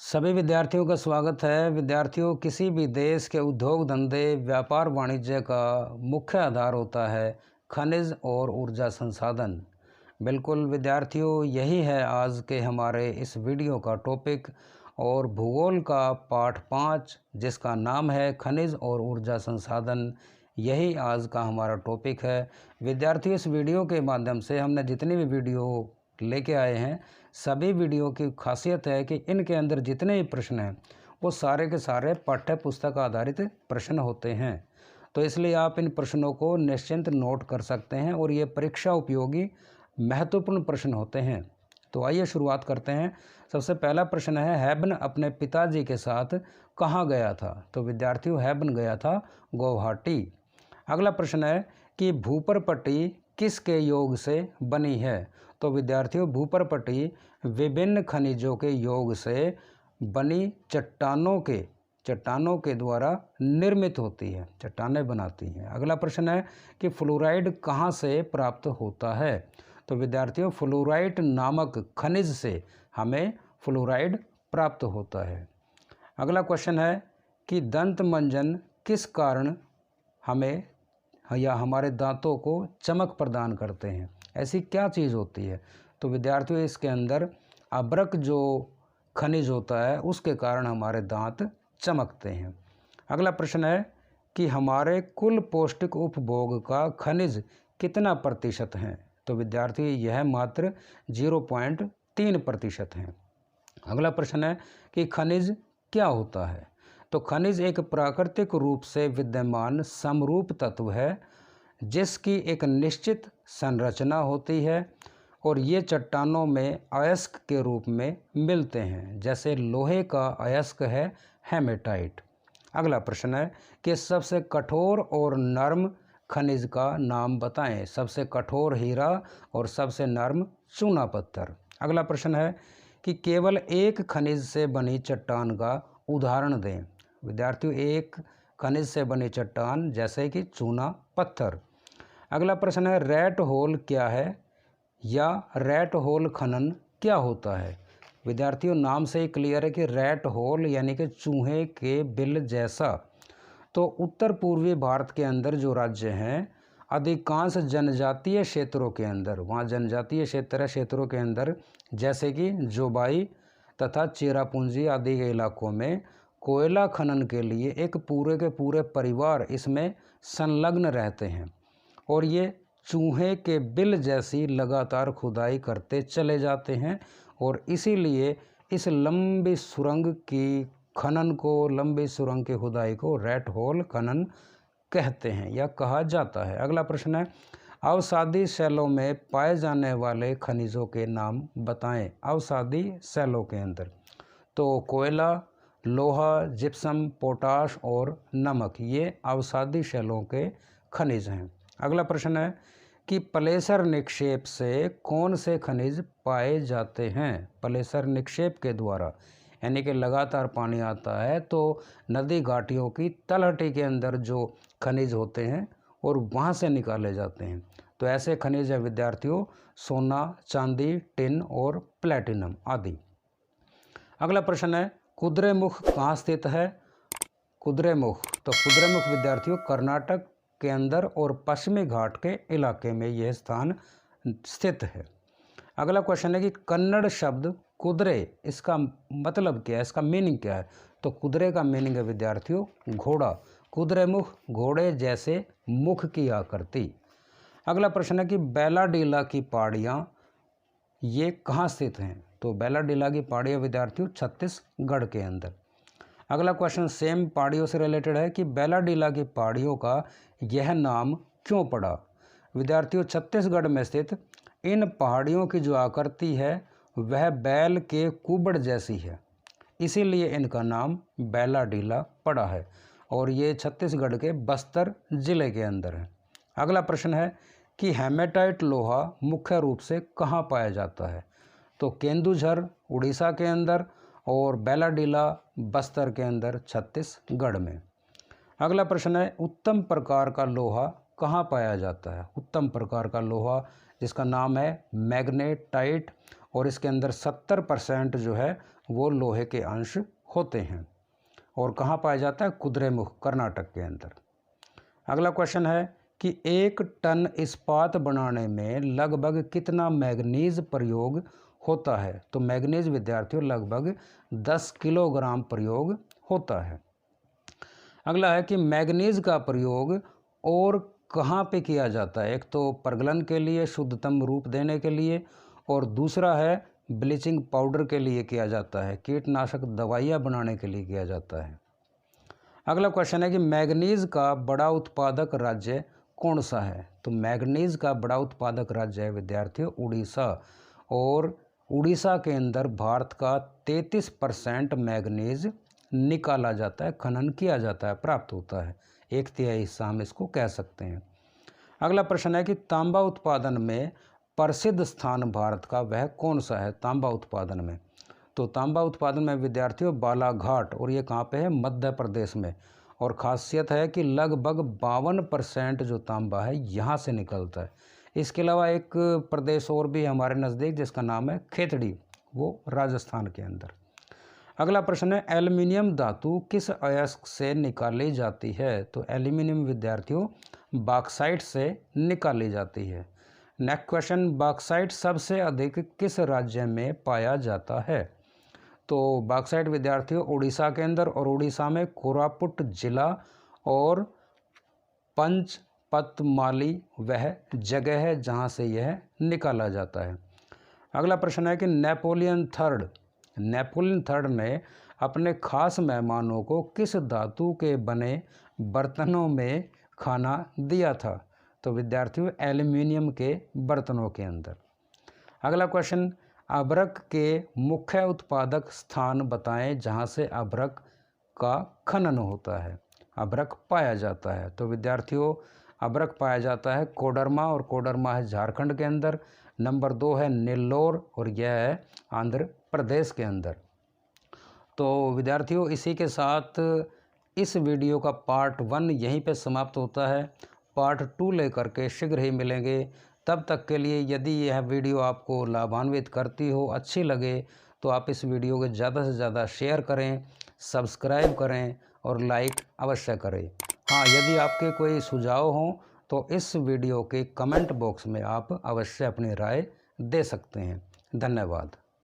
सभी विद्यार्थियों का स्वागत है। विद्यार्थियों, किसी भी देश के उद्योग धंधे, व्यापार वाणिज्य का मुख्य आधार होता है खनिज और ऊर्जा संसाधन। बिल्कुल विद्यार्थियों, यही है आज के हमारे इस वीडियो का टॉपिक और भूगोल का पाठ 5 जिसका नाम है खनिज और ऊर्जा संसाधन। यही आज का हमारा टॉपिक है। विद्यार्थियों, इस वीडियो के माध्यम से हमने जितनी भी वीडियो लेके आए हैं, सभी वीडियो की खासियत है कि इनके अंदर जितने भी प्रश्न हैं वो सारे के सारे पाठ्य पुस्तक आधारित प्रश्न होते हैं। तो इसलिए आप इन प्रश्नों को निश्चिंत नोट कर सकते हैं और ये परीक्षा उपयोगी महत्वपूर्ण प्रश्न होते हैं। तो आइए शुरुआत करते हैं। सबसे पहला प्रश्न है, हैबन अपने पिताजी के साथ कहाँ गया था? तो विद्यार्थियों, हैबन गया था गुवाहाटी। अगला प्रश्न है कि भूपर पट्टी किसके योग से बनी है? तो विद्यार्थियों, भूपर पट्टी विभिन्न खनिजों के योग से बनी चट्टानों के द्वारा निर्मित होती है, चट्टानें बनाती हैं। अगला प्रश्न है कि फ्लोराइड कहाँ से प्राप्त होता है? तो विद्यार्थियों, फ्लोराइट नामक खनिज से हमें फ्लोराइड प्राप्त होता है। अगला क्वेश्चन है कि दंत मंजन किस कारण हमें या हमारे दांतों को चमक प्रदान करते हैं? ऐसी क्या चीज़ होती है? तो विद्यार्थियों, इसके अंदर अभ्रक जो खनिज होता है उसके कारण हमारे दांत चमकते हैं। अगला प्रश्न है कि हमारे कुल पौष्टिक उपभोग का खनिज कितना प्रतिशत है? तो विद्यार्थी, यह मात्र 0.3% है। अगला प्रश्न है कि खनिज क्या होता है? तो खनिज एक प्राकृतिक रूप से विद्यमान समरूप तत्व है जिसकी एक निश्चित संरचना होती है और ये चट्टानों में अयस्क के रूप में मिलते हैं, जैसे लोहे का अयस्क है हेमेटाइट। अगला प्रश्न है कि सबसे कठोर और नर्म खनिज का नाम बताएं। सबसे कठोर हीरा और सबसे नर्म चूना पत्थर। अगला प्रश्न है कि केवल एक खनिज से बनी चट्टान का उदाहरण दें। विद्यार्थियों, एक खनिज से बनी चट्टान जैसे कि चूना पत्थर। अगला प्रश्न है, रैट होल क्या है या रैट होल खनन क्या होता है? विद्यार्थियों, नाम से ही क्लियर है कि रैट होल यानी कि चूहे के बिल जैसा। तो उत्तर पूर्वी भारत के अंदर जो राज्य हैं, अधिकांश जनजातीय क्षेत्रों के अंदर, वहाँ जनजातीय क्षेत्रों के अंदर जैसे कि जोबाई तथा चेरापूंजी आदि के इलाकों में कोयला खनन के लिए एक पूरे के पूरे परिवार इसमें संलग्न रहते हैं और ये चूहे के बिल जैसी लगातार खुदाई करते चले जाते हैं और इसीलिए इस लंबी सुरंग की खुदाई को रैट होल खनन कहते हैं या कहा जाता है। अगला प्रश्न है, अवसादी शैलों में पाए जाने वाले खनिजों के नाम बताएं। अवसादी शैलों के अंदर तो कोयला, लोहा, जिप्सम, पोटाश और नमक, ये अवसादी शैलों के खनिज हैं। अगला प्रश्न है कि प्लेसर निक्षेप से कौन से खनिज पाए जाते हैं? प्लेसर निक्षेप के द्वारा, यानी कि लगातार पानी आता है तो नदी घाटियों की तलहटी के अंदर जो खनिज होते हैं और वहाँ से निकाले जाते हैं। तो ऐसे खनिज है विद्यार्थियों, सोना, चांदी, टिन और प्लैटिनम आदि। अगला प्रश्न है, कुद्रेमुख कहाँ स्थित है? कुद्रेमुख विद्यार्थियों कर्नाटक के अंदर और पश्चिमी घाट के इलाके में यह स्थान स्थित है। अगला क्वेश्चन है कि कन्नड़ शब्द कुदरे, इसका मतलब क्या है, इसका मीनिंग क्या है? तो कुदरे का मीनिंग है विद्यार्थियों घोड़ा। कुद्रेमुख, घोड़े जैसे मुख की आकृति। अगला प्रश्न है कि बैलाडीला की पहाड़ियाँ ये कहाँ स्थित हैं? तो बैलाडीला की पहाड़ियाँ विद्यार्थियों छत्तीसगढ़ के अंदर। अगला क्वेश्चन सेम पहाड़ियों से रिलेटेड है कि बैलाडीला की पहाड़ियों का यह नाम क्यों पड़ा? विद्यार्थियों, छत्तीसगढ़ में स्थित इन पहाड़ियों की जो आकृति है वह बैल के कुबड़ जैसी है, इसीलिए इनका नाम बैलाडीला पड़ा है और ये छत्तीसगढ़ के बस्तर जिले के अंदर है। अगला प्रश्न है कि हेमेटाइट लोहा मुख्य रूप से कहाँ पाया जाता है? तो केंदुझर उड़ीसा के अंदर और बैलाडीला बस्तर के अंदर छत्तीसगढ़ में। अगला प्रश्न है, उत्तम प्रकार का लोहा कहाँ पाया जाता है? उत्तम प्रकार का लोहा जिसका नाम है मैग्नेटाइट और इसके अंदर 70% जो है वो लोहे के अंश होते हैं। और कहाँ पाया जाता है? कुद्रेमुख, कर्नाटक के अंदर। अगला क्वेश्चन है कि 1 टन इस्पात बनाने में लगभग कितना मैग्नीज प्रयोग होता है? तो मैग्नीज विद्यार्थियों लगभग 10 किलोग्राम प्रयोग होता है। अगला है कि मैग्नीज का प्रयोग और कहाँ पे किया जाता है? एक तो प्रगलन के लिए, शुद्धतम रूप देने के लिए, और दूसरा है ब्लीचिंग पाउडर के लिए किया जाता है, कीटनाशक दवाइयाँ बनाने के लिए किया जाता है। अगला क्वेश्चन है कि मैग्नीज का बड़ा उत्पादक राज्य कौन सा है? तो मैग्नीज का बड़ा उत्पादक राज्य है विद्यार्थियों उड़ीसा, और उड़ीसा के अंदर भारत का 33% मैग्नीज निकाला जाता है, खनन किया जाता है, प्राप्त होता है। 1/3 हिस्सा हम इसको कह सकते हैं। अगला प्रश्न है कि तांबा उत्पादन में प्रसिद्ध स्थान भारत का वह कौन सा है? तांबा उत्पादन में, तो तांबा उत्पादन में विद्यार्थियों बालाघाट, और ये कहाँ पे है? मध्य प्रदेश में। और ख़ासियत है कि लगभग 52% जो तांबा है यहाँ से निकलता है। इसके अलावा एक प्रदेश और भी हमारे नज़दीक जिसका नाम है खेतड़ी, वो राजस्थान के अंदर। अगला प्रश्न है एल्युमिनियम धातु किस अयस्क से निकाली जाती है? तो एल्युमिनियम विद्यार्थियों बॉक्साइट से निकाली जाती है। नेक्स्ट क्वेश्चन, बॉक्साइट सबसे अधिक किस राज्य में पाया जाता है? तो बॉक्साइट विद्यार्थियों उड़ीसा के अंदर, और उड़ीसा में कोरापुट जिला और पंचपतमाली वह जगह है जहां से यह निकाला जाता है। अगला प्रश्न है कि नेपोलियन थर्ड ने अपने खास मेहमानों को किस धातु के बने बर्तनों में खाना दिया था? तो विद्यार्थियों एल्युमिनियम के बर्तनों के अंदर। अगला क्वेश्चन, अभ्रक के मुख्य उत्पादक स्थान बताएं जहां से अभ्रक का खनन होता है, अभ्रक पाया जाता है। तो विद्यार्थियों अभ्रक पाया जाता है कोडरमा, और कोडरमा है झारखंड के अंदर। नंबर 2 है नेल्लोर, और यह है आंध्र प्रदेश के अंदर। तो विद्यार्थियों इसी के साथ इस वीडियो का पार्ट 1 यहीं पे समाप्त होता है। पार्ट 2 लेकर के शीघ्र ही मिलेंगे। तब तक के लिए यदि यह वीडियो आपको लाभान्वित करती हो, अच्छी लगे, तो आप इस वीडियो को ज़्यादा से ज़्यादा शेयर करें, सब्सक्राइब करें और लाइक अवश्य करें। हाँ, यदि आपके कोई सुझाव हों तो इस वीडियो के कमेंट बॉक्स में आप अवश्य अपनी राय दे सकते हैं। धन्यवाद।